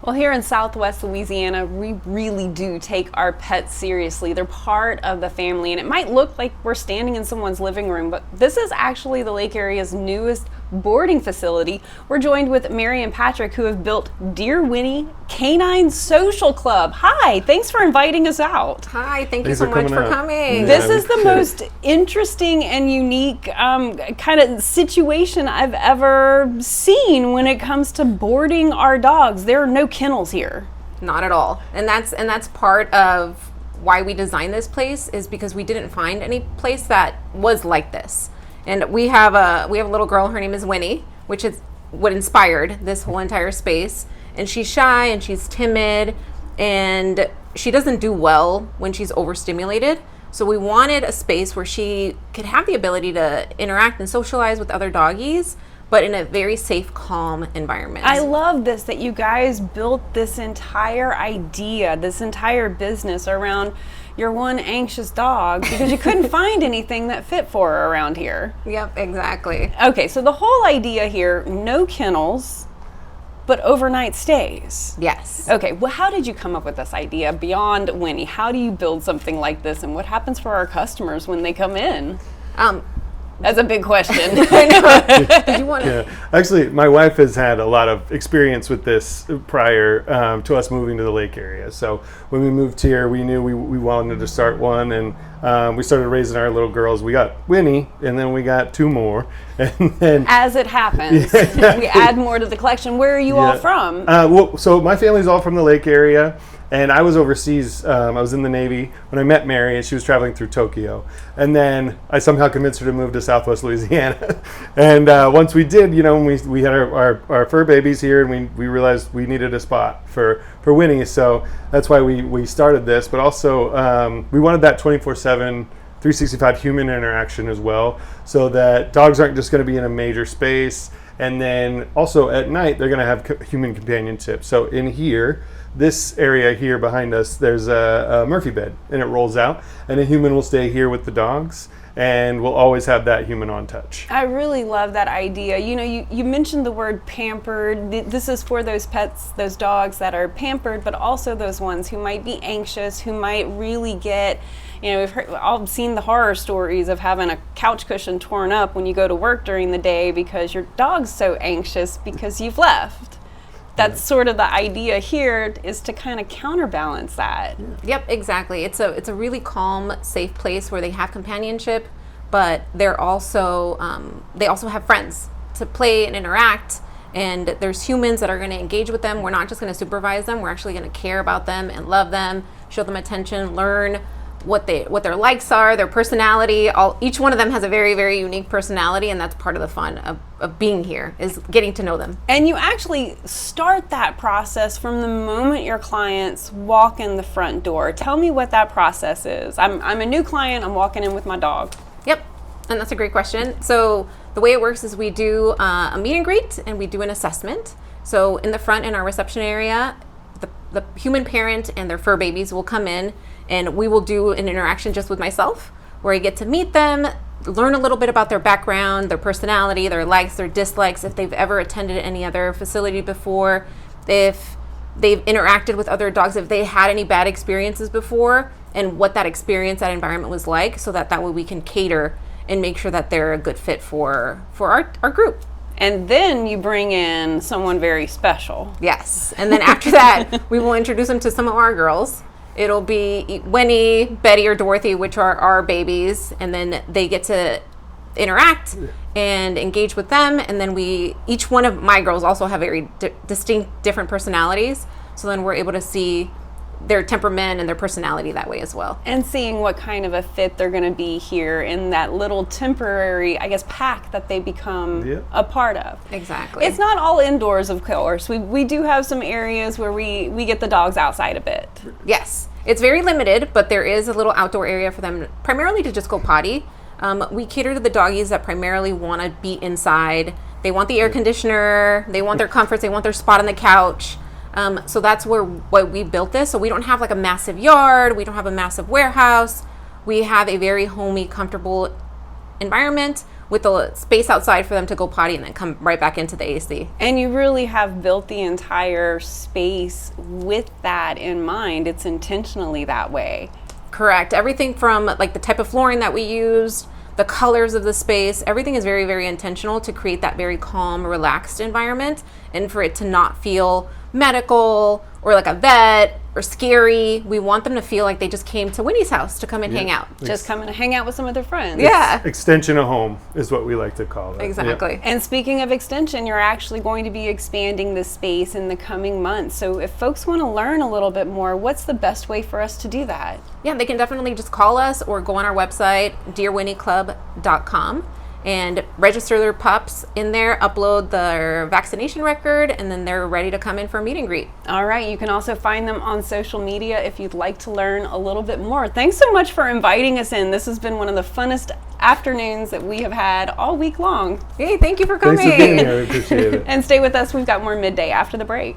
Well, here in Southwest Louisiana, we really do take our pets seriously. They're part of the family, and it might look like we're standing in someone's living room, but this is actually the lake area's newest boarding facility. We're joined with Mary and Patrick, who have built Dear Winnie Canine Social Club. Hi, thanks for inviting us out. Hi, thank you so much for coming. This is the most interesting and unique kind of situation I've ever seen when it comes to boarding our dogs. There are no kennels here. Not at all. And that's part of why we designed this place, is because we didn't find any place that was like this. And we have a little girl, her name is Winnie, which is what inspired this whole entire space. And she's shy and she's timid and she doesn't do well when she's overstimulated. So we wanted a space where she could have the ability to interact and socialize with other doggies, but in a very safe, calm environment. I love this, that you guys built this entire idea, this entire business around your one anxious dog, because you couldn't find anything that fit for her around here. Yep, exactly. Okay, so the whole idea here, no kennels, but overnight stays. Yes. Okay, well, how did you come up with this idea beyond Winnie? How do you build something like this, and what happens for our customers when they come in? That's a big question. Did you want to? Yeah. Actually, my wife has had a lot of experience with this prior to us moving to the lake area. So when we moved here, we knew we wanted to start one, and we started raising our little girls. We got Winnie, and then we got two more. And then, as it happens, we add more to the collection. Where are you all from? So my family's all from the lake area. And I was overseas. I was in the Navy when I met Mary, and she was traveling through Tokyo. And then I somehow convinced her to move to Southwest Louisiana. And once we did, we had our fur babies here, and we realized we needed a spot for Winnie. So that's why we started this. But also, we wanted that 24/7, 365 human interaction as well, so that dogs aren't just going to be in a major space. And then also at night, they're going to have human companionship. So in here, this area here behind us, there's a Murphy bed, and it rolls out, and a human will stay here with the dogs, and we'll always have that human on touch. I really love that idea. You mentioned the word pampered. This is for those pets, those dogs that are pampered, but also those ones who might be anxious, who might really get, we've all seen the horror stories of having a couch cushion torn up when you go to work during the day because your dog's so anxious because you've left. That's sort of the idea here, is to kind of counterbalance that. Yep, exactly. It's a really calm, safe place where they have companionship, but they also have friends to play and interact. And there's humans that are going to engage with them. We're not just going to supervise them. We're actually going to care about them and love them, show them attention, learn what their likes are, their personality. Each one of them has a very, very unique personality, and that's part of the fun of being here, is getting to know them. And you actually start that process from the moment your clients walk in the front door. Tell me what that process is. I'm a new client, I'm walking in with my dog. Yep, and that's a great question. So the way it works is we do a meet and greet, and we do an assessment. So in the front, in our reception area, the human parent and their fur babies will come in, and we will do an interaction just with myself, where I get to meet them, learn a little bit about their background, their personality, their likes, their dislikes, if they've ever attended any other facility before, if they've interacted with other dogs, if they had any bad experiences before, and what that experience, that environment was like, so that way we can cater and make sure that they're a good fit for our group. And then you bring in someone very special. Yes. And then after that, we will introduce them to some of our girls. It'll be Winnie, Betty, or Dorothy, which are our babies. And then they get to interact and engage with them. And then each one of my girls also have very distinct, different personalities. So then we're able to see their temperament and their personality that way as well. And seeing what kind of a fit they're going to be here in that little temporary, pack that they become a part of. Exactly. It's not all indoors, of course. We do have some areas where we get the dogs outside a bit. Yes. It's very limited, but there is a little outdoor area for them, primarily to just go potty. We cater to the doggies that primarily want to be inside. They want the air conditioner, they want their comforts, they want their spot on the couch. So that's why we built this. So we don't have like a massive yard. We don't have a massive warehouse. We have a very homey, comfortable environment with a space outside for them to go potty and then come right back into the AC. And you really have built the entire space with that in mind. It's intentionally that way. Correct. Everything from like the type of flooring that we use, the colors of the space, everything is very, very intentional to create that very calm, relaxed environment, and for it to not feel medical or like a vet or scary. We want them to feel like they just came to Winnie's house to come and hang out. Just come and hang out with some of their friends. Yeah. Extension of home is what we like to call it. Exactly. And speaking of extension, you're actually going to be expanding the space in the coming months. So if folks want to learn a little bit more, what's the best way for us to do that? Yeah, they can definitely just call us or go on our website, dearwinnieclub.com, and register their pups in there, upload their vaccination record, and then they're ready to come in for a meet and greet. All right. You can also find them on social media if you'd like to learn a little bit more. Thanks so much for inviting us in. This has been one of the funnest afternoons that we have had all week long. Hey, thank you for coming. Thanks for being here. I appreciate it. And stay with us. We've got more Midday after the break.